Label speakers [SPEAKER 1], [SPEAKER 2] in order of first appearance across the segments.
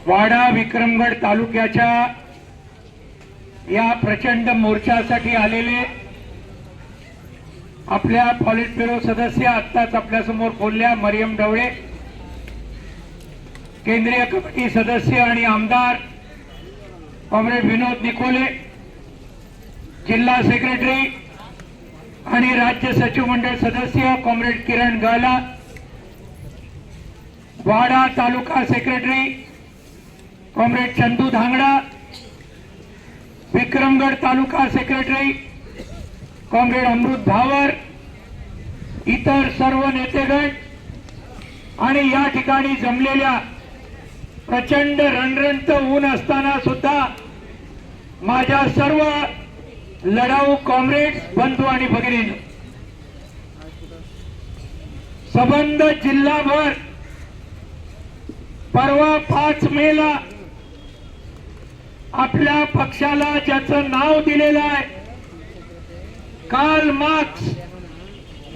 [SPEAKER 1] वाडा विक्रमगड तालुक्याच्या या प्रचंड मोर्चासाठी आलेले आपल्या पॉलिट ब्युरो सदस्य आत्ताच आपल्या समोर बोलल्या मरियम ढवळे, केंद्रीय कमिटी सदस्य आणि आमदार कॉम्रेड विनोद निकोले, जिल्हा सेक्रेटरी आणि राज्य सचिव मंडळ सदस्य कॉम्रेड किरण गाला, वाडा तालुका सेक्रेटरी कॉम्रेड चंदू धांगडा, विक्रमगड तालुका सेक्रेटरी कॉम्रेड अमृत भावर, इतर सर्व नेतेगण आणि या ठिकाणी जमलेल्या प्रचंड रणरणत ऊन असताना सुद्धा माझ्या सर्व लढाऊ कॉम्रेड्स बंधू आणि भगिनींनो, संबंध जिल्हाभर परवा 5 मेला आपल्या पक्षाला ज्याचं नाव दिलेलं आहे कार्ल मार्क्स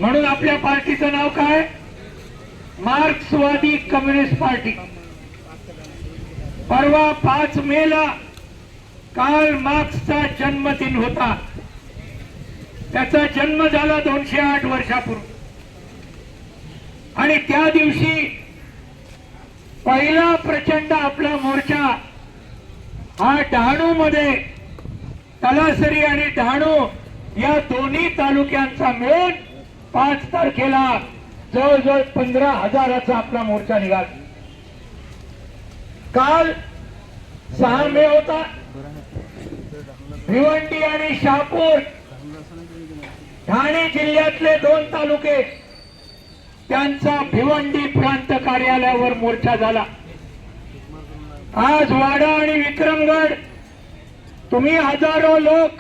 [SPEAKER 1] म्हणून, आपल्या पार्टीचं नाव काय? मार्क्सवादी कम्युनिस्ट पार्टी. परवा 5 मेला कार्ल मार्क्सचा जन्मदिन होता. त्याचा जन्म झाला 208 वर्षापूर्वी आणि त्या दिवशी पहिला प्रचंड आपला मोर्चा हा डहाणू मध्ये, तलासरी आणि डहाणू या दोन्ही तालुक्यांचा मिळून 5 तारखेला जवळजवळ 15,000चा आपला मोर्चा निघाला. काल 6 मे होता. भिवंडी आणि शहापूर ठाणे जिल्ह्यातले 2 तालुके, त्यांचा भिवंडी प्रांत कार्यालयावर मोर्चा झाला. आज वाडा आणि विक्रमगड तुम्ही हजारो लोक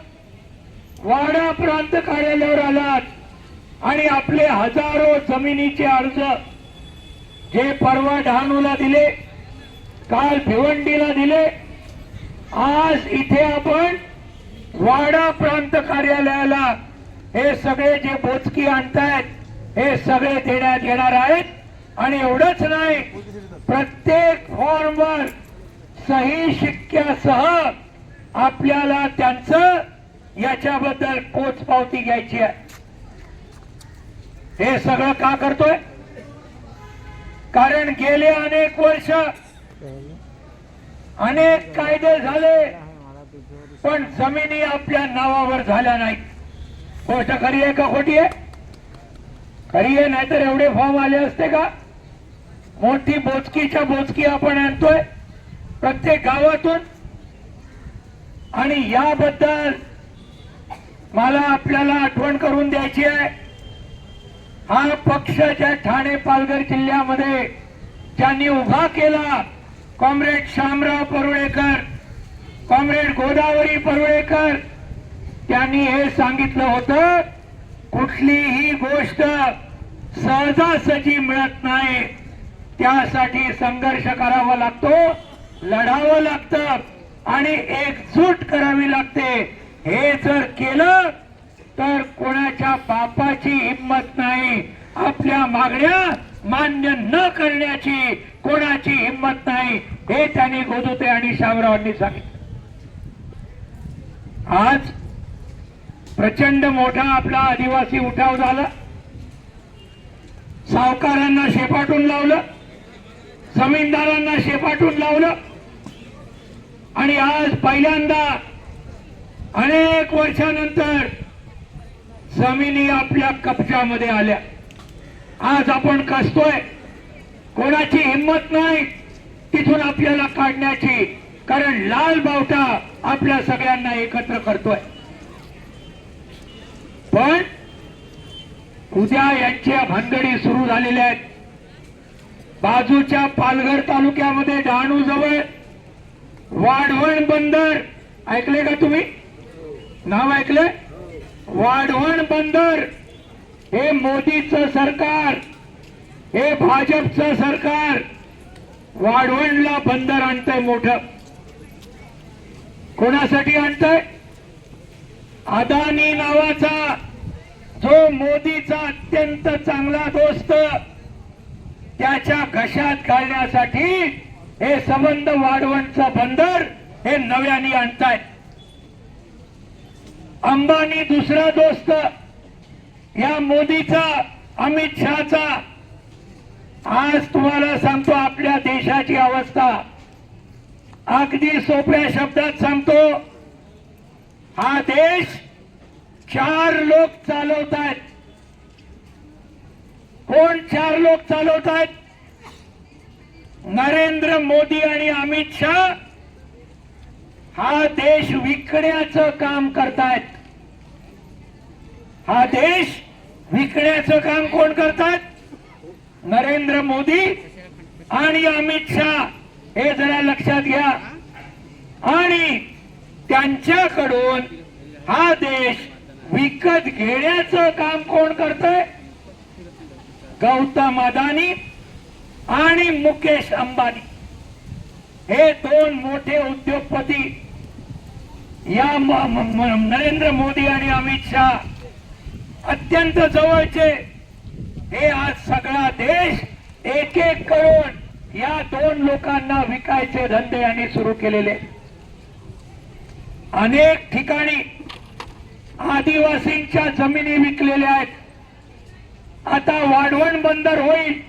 [SPEAKER 1] वाडा प्रांत कार्यालयावर आलात आणि आपले हजारो जमिनीचे अर्ज जे परवा डहाणूला दिले, काल भिवंडीला दिले, आज इथे आपण वाडा प्रांत कार्यालयाला हे सगळे जे बोचकी आणतायत हे सगळे देण्यात येणार आहेत. आणि एवढंच नाही, प्रत्येक फॉर्मवर सही शिक्क्यासह आपल्याला त्यांचं याच्याबद्दल पोचपावती घ्यायची आहे. हे सगळं का करतोय? कारण गेले अनेक वर्ष अनेक कायदे झाले पण जमिनी आपल्या नावावर झाल्या नाहीत. गोष्ट खरी आहे का खोटी आहे? खरी आहे, नाहीतर एवढे फॉर्म आले असते का? मोठी बोचकीच्या बोचकी आपण आणतोय प्रत्येक गावातून. आणि याबद्दल मला आपल्याला आठवण करून द्यायची आहे. हा पक्ष ज्या ठाणे पालघर जिल्ह्यामध्ये ज्यांनी उभा केला, कॉम्रेड शामराव परुळेकर, कॉम्रेड गोदावरी परुळेकर, त्यांनी हे सांगितलं होतं, कुठलीही गोष्ट सहजासहजी मिळत नाही, त्यासाठी संघर्ष करावा लागतो, लढावं लागतं आणि एकजूट करावी लागते. हे जर केलं तर कोणाच्या बापाची हिम्मत नाही, आपल्या मागण्या मान्य न करण्याची कोणाची हिम्मत नाही, हे त्यांनी गोदुते आणि शामरावांनी सांगितलं. आज प्रचंड मोठा आपला आदिवासी उठाव झाला. सावकारांना शेपाटून लावलं, जमीनदारांना शेपाटून लावलं आणि आज पहिल्यांदा अनेक वर्षानंतर जमिनी आपल्या कब्जामध्ये आल्या. आज आपण कसतोय, कोणाची हिम्मत नाही तिथून आपल्याला काढण्याची, कारण लाल बावटा आपल्या सगळ्यांना एकत्र करतोय. पण उद्या यांच्या भानगडी सुरू झालेल्या आहेत. बाजूच्या पालघर तालुक्यामध्ये डहाणू जवळ वाढवण बंदर, ऐकले का तुम्ही? नाव ऐकले? वाढवण बंदर हे मोदीचं सरकार, हे भाजपचं सरकार वाढवणला बंदर आणतंय मोठं. कोणासाठी आणतंय? अदानी नावाचा जो मोदीचा अत्यंत चांगला दोस्त, त्याच्या घशात घालण्यासाठी हे संबंध वाढवणचं बंदर हे नव्याने आणतायत. अंबानी दुसरा दोस्त या मोदीचा, अमित शहाचा. आज तुम्हाला सांगतो आपल्या देशाची अवस्था अगदी सोप्या शब्दात सांगतो. हा देश 4 लोक चालवतायत. कोण 4 लोक चालवतायत? नरेंद्र मोदी आणि अमित शहा हा देश विकण्याचं काम करतायत. हा देश विकण्याचं काम कोण करतायत? नरेंद्र मोदी आणि अमित शहा. हे जरा लक्षात घ्या. आणि त्यांच्याकडून हा देश विकत घेण्याचं काम कोण करतंय? गौतम अदानी आणि मुकेश अंबानी. हे 2 मोठे उद्योगपती या नरेंद्र मोदी आणि अमित शहा अत्यंत जवळचे. हे आज सगळा देश एक एक करून या 2 लोकांना विकायचे धंदे यांनी सुरू केलेले. अनेक ठिकाणी आदिवासींच्या जमिनी विकलेल्या आहेत. आता वाढवण बंदर होईल.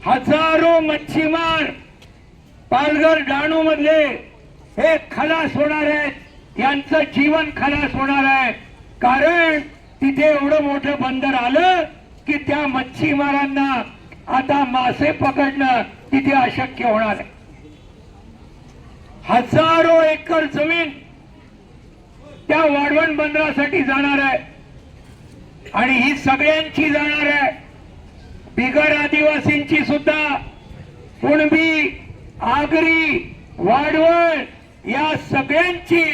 [SPEAKER 1] हजारो मच्छीमार पालघर डहाणू मधले हे खलास होणार आहेत. यांचं जीवन खलास होणार आहे. कारण तिथे एवढं मोठं बंदर आलं की त्या मच्छीमारांना आता मासे पकडणं तिथे अशक्य होणार आहे. हजारो एकर जमीन त्या वाढवण बंदरासाठी जाणार आहे. आणि ही सगळ्यांची जाणार आहे. बिगर आदिवासींची सुद्धा. कुणबी, आगरी, वाढवण या सगळ्यांची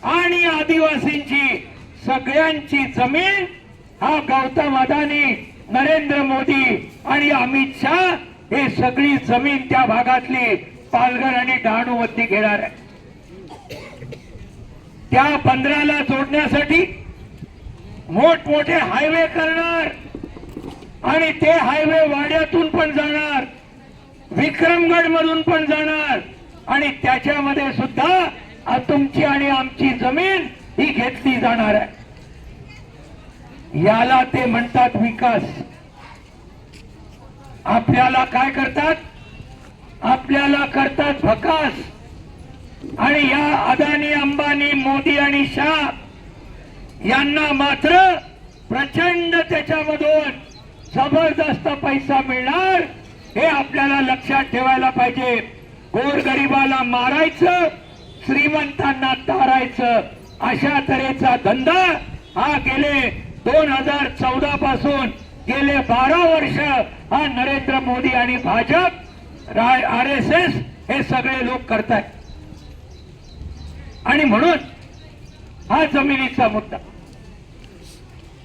[SPEAKER 1] आणि आदिवासींची सगळ्यांची जमीन हा गौतम अदानी, नरेंद्र मोदी आणि अमित शहा हे सगळी जमीन त्या भागातली पालघर आणि डहाणू मध्ये घेणार आहे. त्या बंदराला जोडण्यासाठी मोठमोठे हायवे करणार. आणि ते हायवे वाड्यातून पण जाणार, विक्रमगड मधून पण जाणार. आणि त्याच्यामध्ये सुद्धा तुमची आणि आमची जमीन ही घेतली जाणार आहे. याला ते म्हणतात विकास. आपल्याला काय करतात? आपल्याला करतात भकास. आणि या अदानी, अंबानी, मोदी आणि शहा यांना मात्र प्रचंड त्याच्यामधून जबरदस्त पैसा मिळणार. हे आपल्याला लक्षात ठेवायला पाहिजे. गोरगरिबाला मारायचं, श्रीमंतांना तारायचं, अशा तऱ्हेचा धंदा हा गेले 2014 पासून गेले 12 वर्ष हा नरेंद्र मोदी आणि भाजप, RSS हे सगळे लोक करतायत. आणि म्हणून हा जमिनीचा मुद्दा,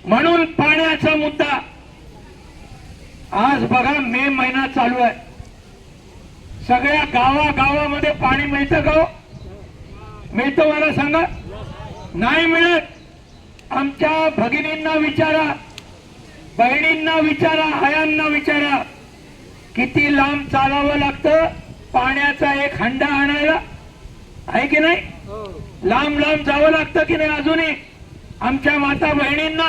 [SPEAKER 1] म्हणून पाण्याचा मुद्दा. आज बघा मे महिना चालू आहे. सगळ्या गावागावामध्ये पाणी मिळतं का? मिळतं? मला सांगा. नाही मिळत. आमच्या भगिनींना विचारा, बहिणींना विचारा, आयांना विचारा, किती लांब चालावं लागतं पाण्याचा एक हंडा आणायला. आहे की नाही? लांब लांब जावं लागतं की नाही? अजूनही आमच्या माता बहिणींना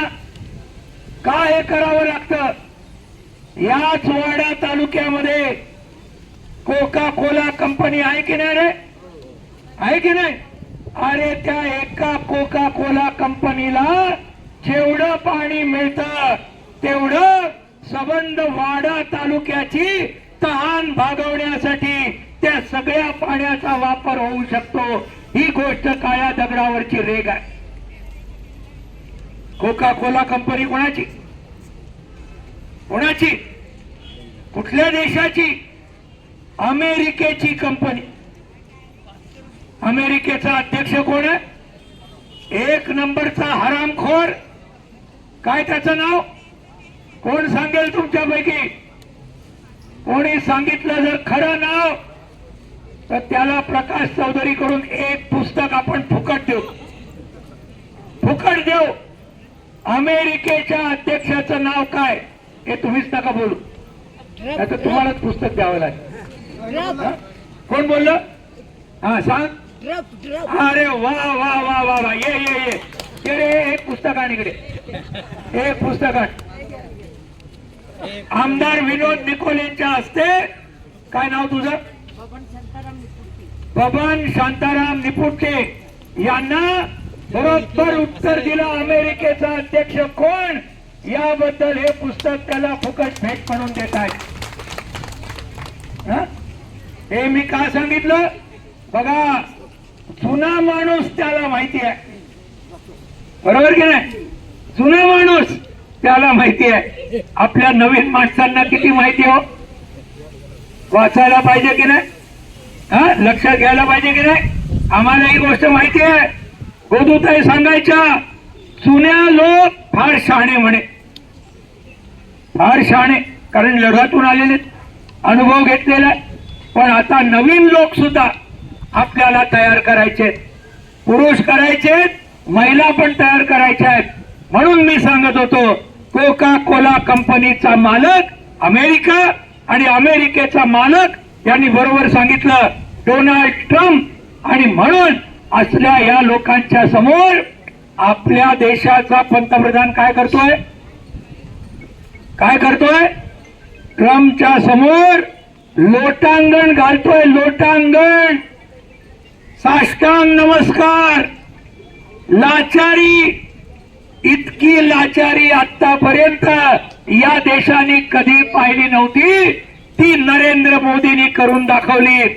[SPEAKER 1] का हे करावं लागतं? याच वाडा तालुक्यामध्ये कोका कोला कंपनी आहे की नाही रे? आहे की नाही? अरे त्या एका कोका कोला कंपनीला जेवढं पाणी मिळतं तेवढं संबंध वाडा तालुक्याची तहान भागवण्यासाठी त्या सगळ्या पाण्याचा वापर होऊ शकतो. ही गोष्ट काळ्या दगडावरची रेग आहे. कोका कोला कंपनी कोणाची? कोणाची? कुठल्या देशाची? अमेरिकेची कंपनी. अमेरिकेचा अध्यक्ष कोण आहे? 1 नंबरचा हरामखोर. काय त्याचं नाव? कोण सांगेल तुमच्यापैकी? कोणी सांगितलं जर खरं नाव तर त्याला प्रकाश चौधरी कडून एक पुस्तक आपण फुकट देऊ. फुकट देऊ. अमेरिकेच्या अध्यक्षाचं नाव काय हे तुम्हीच नका बोलू, नाहीतर तुम्हालाच पुस्तक द्यावं लागेल. कोण बोललं? हा सांग. अरे वा वा वा वा वा, ये ये ये ये रे, एक पुस्तक आण इकडे, एक पुस्तक आण. आमदार विनोद निकोलेंच्या हस्ते, काय नाव तुझं? बबन शांताराम निपुटे यांना बरोबर उत्तर दिलं अमेरिकेचा अध्यक्ष कोण याबद्दल हे पुस्तक त्याला फुकट भेट म्हणून देत आहेत. हे मी का सांगितलं? बघा, जुना माणूस त्याला माहिती आहे, बरोबर की नाही? जुना माणूस त्याला माहिती आहे. आपल्या नवीन माणसांना किती माहिती हो? वाचायला पाहिजे की नाही? लक्षात घ्यायला पाहिजे की नाही? आम्हाला ही गोष्ट माहिती आहे. गोदूताई सांगायच्या, जुन्या लोक फार शहाणे म्हणे, फार शहाणे, कारण लढ्यातून आलेले, अनुभव घेतलेला. पण आता नवीन लोक सुद्धा आपल्याला तयार करायचे, पुरुष करायचे, महिला पण तयार करायच्या आहेत. म्हणून मी सांगत होतो, कोका कोला कंपनीचा मालक अमेरिका आणि अमेरिकेचा मालक यांनी बरोबर सांगितलं, डोनाल्ड ट्रम्प. आणि म्हणून असल्या या लोकांच्या समोर आपल्या देशाचा पंतप्रधान काय करतोय? काय करतोय? ट्रम्पच्या समोर लोटांगण घालतोय, लोटांगण, साष्टांग नमस्कार, लाचारी. इतकी लाचारी आतापर्यंत या देशाने कधी पाहिली नव्हती, ती नरेंद्र मोदींनी करून दाखवली.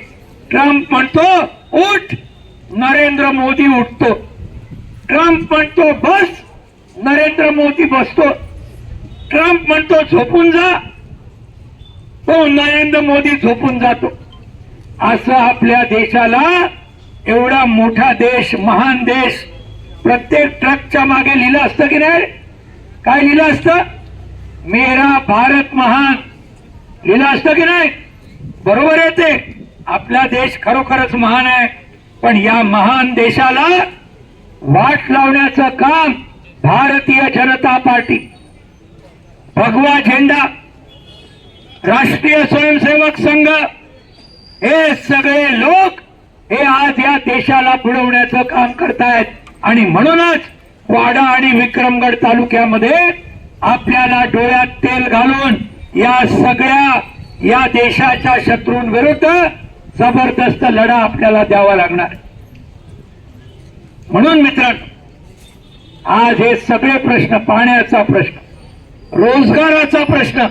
[SPEAKER 1] ट्रम्प म्हणतो उठ, नरेंद्र मोदी उठतो. ट्रम्प म्हणतो बस, नरेंद्र मोदी बसतो. ट्रम्प म्हणतो झोपून जा, तो नरेंद्र मोदी झोपून जातो. असं आपल्या देशाला, एवढा मोठा देश, महान देश, प्रत्येक ट्रकच्या मागे लिहिलं असतं की नाही? काय लिहिलं असतं? मेरा भारत महान लिहिलं असतं की नाही? बरोबर आहे ते. आपला देश खरोखरच महान आहे. पण या महान देशाला वाट लावण्याचं काम भारतीय जनता पार्टी, भगवा झेंडा, राष्ट्रीय स्वयंसेवक संघ, हे सगळे लोक हे आज या देशाला बुडवण्याचं काम करतायत. आणि म्हणूनच वाडा आणि विक्रमगड तालुक्यामध्ये आपल्याला डोळ्यात तेल घालून या सगळ्या या देशाच्या शत्रूंविरुद्ध जबरदस्त लढा आपल्याला द्यावा लागणार. म्हणून मित्रांनो, आज हे सगळे प्रश्न, पाण्याचा प्रश्न, रोजगाराचा प्रश्न,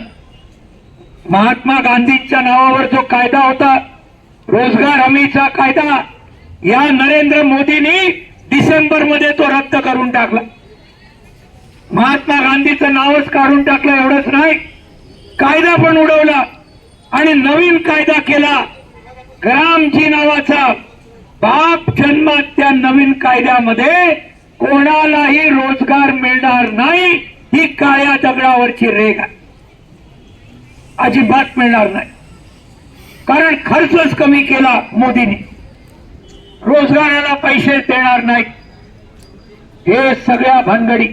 [SPEAKER 1] महात्मा गांधींच्या नावावर जो कायदा होता, रोजगार हमीचा कायदा, या नरेंद्र मोदींनी डिसेंबर मध्ये तो रद्द करून टाकला. महात्मा गांधीचं नावच काढून टाकलं, एवढंच नाही, कायदा पण उडवला आणि नवीन कायदा केला, ग्रामजी नावाचा. बाप जन्मात त्या नवीन कायद्यामध्ये कोणालाही रोजगार मिळणार नाही, ही काळ्या दगडावरची रेघ आहे, अजिबात मिळणार नाही. कारण खर्चच कमी केला मोदींनी, रोजगाराला पैसे देणार नाहीत. हे सगळ्या भानगडी.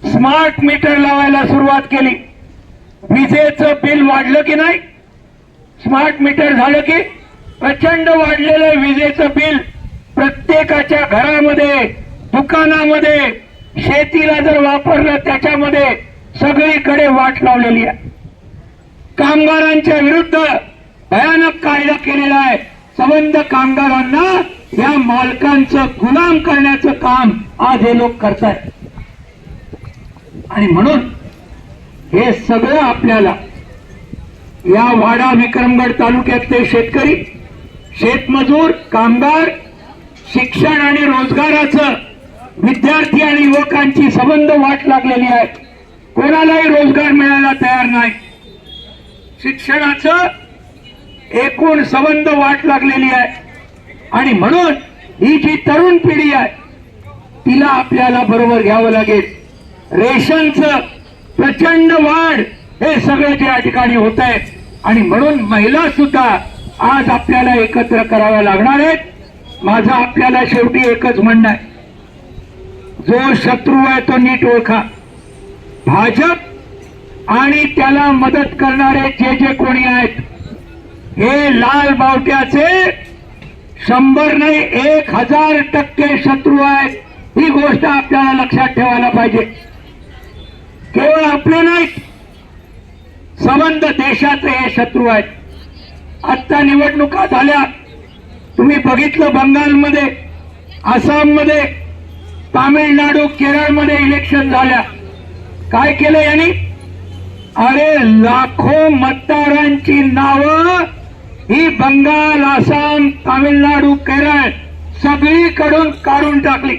[SPEAKER 1] स्मार्ट मीटर लावायला सुरुवात केली, विजेचं बिल वाढलं की नाही? स्मार्ट मीटर झालं की प्रचंड वाढलेलं विजेचं बिल प्रत्येकाच्या घरामध्ये, दुकानामध्ये, शेतीला जर वापरलं त्याच्यामध्ये सगळीकडे वाट लावलेली आहे. कामगारांच्या विरुद्ध भयानक कायदा केलेला आहे. संबंध कामगारांना या मालकांचं गुलाम करण्याचं काम आज हे लोक करतायत. आणि म्हणून हे सगळं आपल्याला या वाडा विक्रमगड तालुक्यातले शेतकरी, शेतमजूर, कामगार, शिक्षण आणि रोजगाराचं, विद्यार्थी आणि युवकांची संबंध वाट लागलेली आहे. कोणालाही रोजगार मिळायला तयार नाही. शिक्षणाचं एकूण संबंध वाट लागलेली आहे. आणि म्हणून ही जी तरुण पिढी आहे तिला आपल्याला बरोबर घ्यावं लागेल. रेशनचं प्रचंड वाढ हे सगळं जे या ठिकाणी होत आहे. आणि म्हणून महिला सुद्धा आज आपल्याला एकत्र कराव्या लागणार आहेत. माझं आपल्याला शेवटी एकच म्हणणं आहे, जो शत्रू आहे तो नीट ओळखा. भाजप आणि त्याला मदत करणारे जे जे कोणी आहेत, हे लाल बावट्याचे 100 नाही 1000% शत्रू आहेत. ही गोष्ट आपल्याला लक्षात ठेवायला पाहिजे. केवळ आपले नाहीत, संबंध देशाचे हे शत्रू आहेत. आता निवडणुका झाल्या, तुम्ही बघितलं बंगालमध्ये, आसाममध्ये, तामिळनाडू, केरळमध्ये इलेक्शन झाल्या. काय केलं यांनी? अरे लाखो मतदारांची नावं ही बंगाल, आसाम, तामिळनाडू, केरळ सगळीकडून काढून टाकली.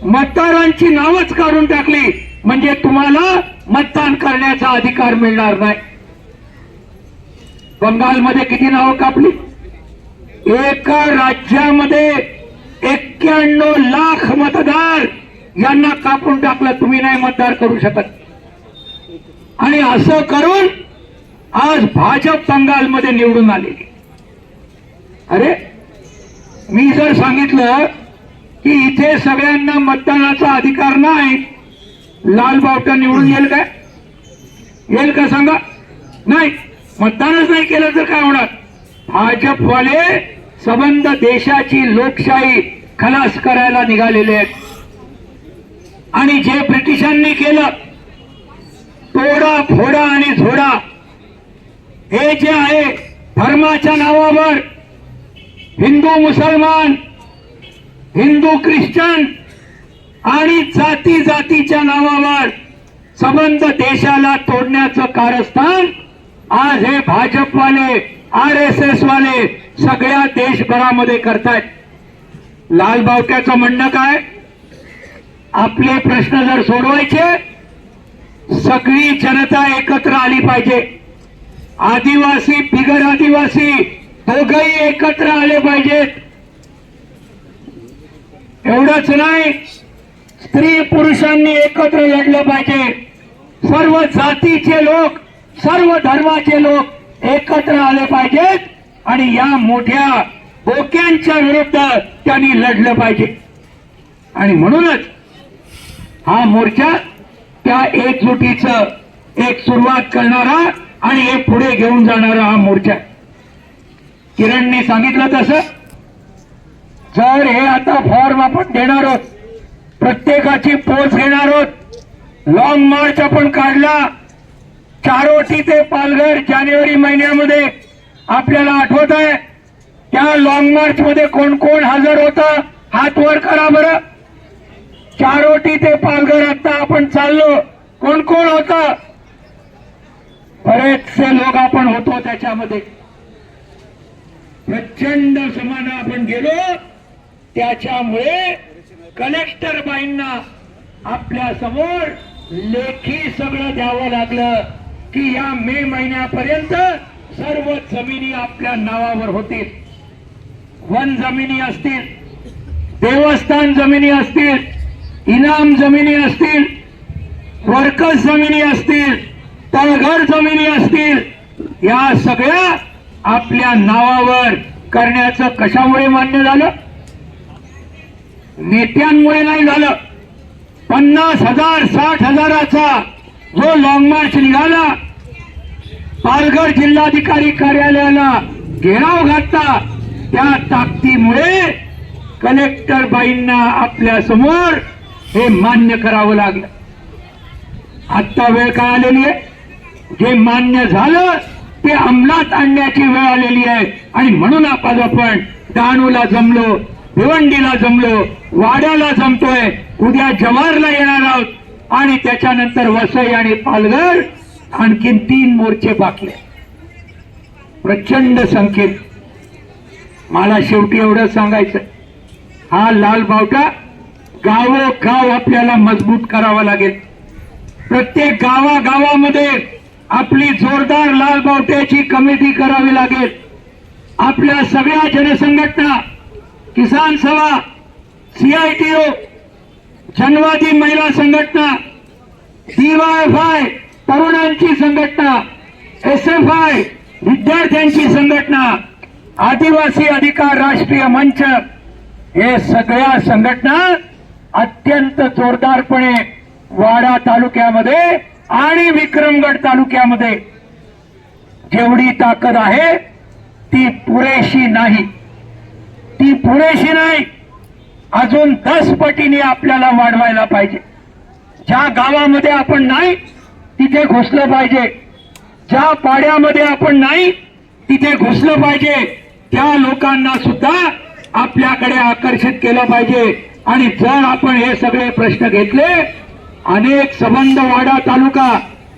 [SPEAKER 1] मतदारांची नावच काढून टाकली, म्हणजे तुम्हाला मतदान करण्याचा अधिकार मिळणार नाही. बंगालमध्ये किती नावं कापली? एका राज्यामध्ये 91 लाख मतदार यांना कापून टाकलं. तुम्ही नाही मतदार करू शकत. आणि असं करून आज भाजप बंगालमध्ये निवडून आलेली. अरे मी जर सांगितलं की इथे सगळ्यांना मतदानाचा अधिकार नाही, लाल बावटा निवडून येईल काय? येईल का सांगा? नाही. मतदानच नाही केलं तर काय होणार? भाजपवाले संबंध देशाची लोकशाही खलास करायला निघालेले आहेत. आणि जे ब्रिटिशांनी केलं, तोडा फोडा आणि झोडा, हे जे आहे धर्माच्या नावावर हिंदू मुसलमान, हिंदू ख्रिश्चन आणि जाती जातीच्या नावावर संबंध देशाला तोडण्याचं कारस्थान आज हे भाजपवाले, RSS वाले सगळ्या देशभरामध्ये करतायत. लाल बावट्याचं म्हणणं काय? आपले प्रश्न जर सोडवायचे, सगळी जनता एकत्र आली पाहिजे. आदिवासी, बिगर आदिवासी दोघंही एकत्र आले पाहिजेत. एवढंच नाही, स्त्री पुरुषांनी एकत्र लढलं पाहिजे. सर्व जातीचे लोक, सर्व धर्माचे लोक एकत्र आले पाहिजेत आणि या मोठ्या बोक्यांच्या विरुद्ध त्यांनी लढलं पाहिजे. आणि म्हणूनच हा मोर्चा त्या एकजुटीचं एक सुरुवात करणारा आणि हे पुढे घेऊन जाणारा हा मोर्चा. किरणने सांगितलं तसं जर हे आता फॉर्म आपण देणार आहोत, प्रत्येकाची पोच घेणार आहोत, लॉंग मार्च आपण काढला चारोटी ते पालघर जानेवारी महिन्यामध्ये. आपल्याला आठवत आहे त्या लॉंग मार्च मध्ये कोण कोण हजर होतं? हात वर करा बरं. चारोटी ते पालघर आता आपण चाललो, कोण कोण होतं? बरेचसे लोक आपण होतो त्याच्यामध्ये. प्रचंड समान आपण गेलो. त्याच्यामुळे कलेक्टर बाईंना आपल्या समोर लेखी सगळं द्यावं लागलं की या मे महिन्यापर्यंत सर्व जमिनी आपल्या नावावर होतील. वन जमिनी असतील, देवस्थान जमिनी असतील, इनाम जमिनी असतील, वर्कर्स जमिनी असतील, तळघर जमिनी असतील, या सगळ्या आपल्या नावावर करण्याचं कशामुळे मान्य झालं? नेत्यांमुळे नाही झालं. 50,000 60,000चा जो लॉंग मार्च निघाला, पालघर जिल्हाधिकारी कार्यालयाला घेराव घातला, त्या ताकदीमुळे कलेक्टर बाईंना आपल्या समोर हे मान्य करावं लागलं. आता वेळ काय आलेली आहे? जे मान्य झालं ते अंमलात आणण्याची वेळ आलेली आहे. आणि म्हणून आपण डहाणूला जमलो, भिवंडीला जमलो, वाड्याला जमतोय, उद्या जव्हारला येणार आहोत आणि त्याच्यानंतर वसई आणि पालघर, आणखीन 3 मोर्चे बाकी आहेत. प्रचंड संख्येत. मला शेवटी एवढं सांगायचं, हा लाल बावटा गावोगाव आपल्याला मजबूत करावा लागेल. प्रत्येक गावागावामध्ये आपली जोरदार लाल बावट्याची कमिटी करावी लागेल. आपल्या सगळ्या जनसंघटना, किसान सभा, CITO, जनवादी महिला संघटना, DYFI तरुणांची संघटना, SFI विद्यार्थ्यांची संघटना, आदिवासी अधिकार राष्ट्रीय मंच, हे सगळ्या संघटना अत्यंत जोरदारपणे वाडा तालुक्यामध्ये आणि विक्रमगड तालुक्यामध्ये जेवढी ताकद आहे ती पुरेशी नाही, ती पुरेशी नाही. अजून 10 पटीने आपल्याला वाढवायला पाहिजे. ज्या गावामध्ये आपण नाही तिथे घुसलं पाहिजे, ज्या पाड्यामध्ये आपण नाही तिथे घुसलं पाहिजे. त्या लोकांना सुद्धा आपल्याकडे आकर्षित केलं पाहिजे. आणि जर आपण हे सगळे प्रश्न घेतले, अनेक सबंध वाडा तालुका,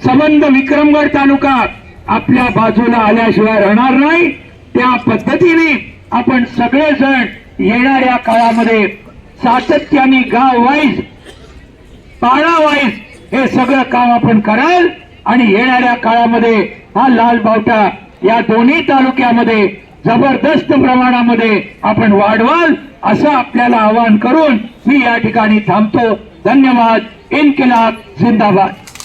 [SPEAKER 1] सबंध विक्रमगड तालुका आपल्या बाजूला आल्याशिवाय राहणार नाही. त्या पद्धतीने आपण सगळेजण येणाऱ्या काळामध्ये सातत्याने गाव वाईज, पाडा वाईज हे सगळं काम आपण कराल. आणि येणाऱ्या काळामध्ये हा लाल बावटा या दोन्ही तालुक्यामध्ये जबरदस्त प्रमाणामध्ये आपण वाढवाल असं आपल्याला आवाहन करून मी या ठिकाणी थांबतो. धन्यवाद. इन्किलाब जिंदाबाद.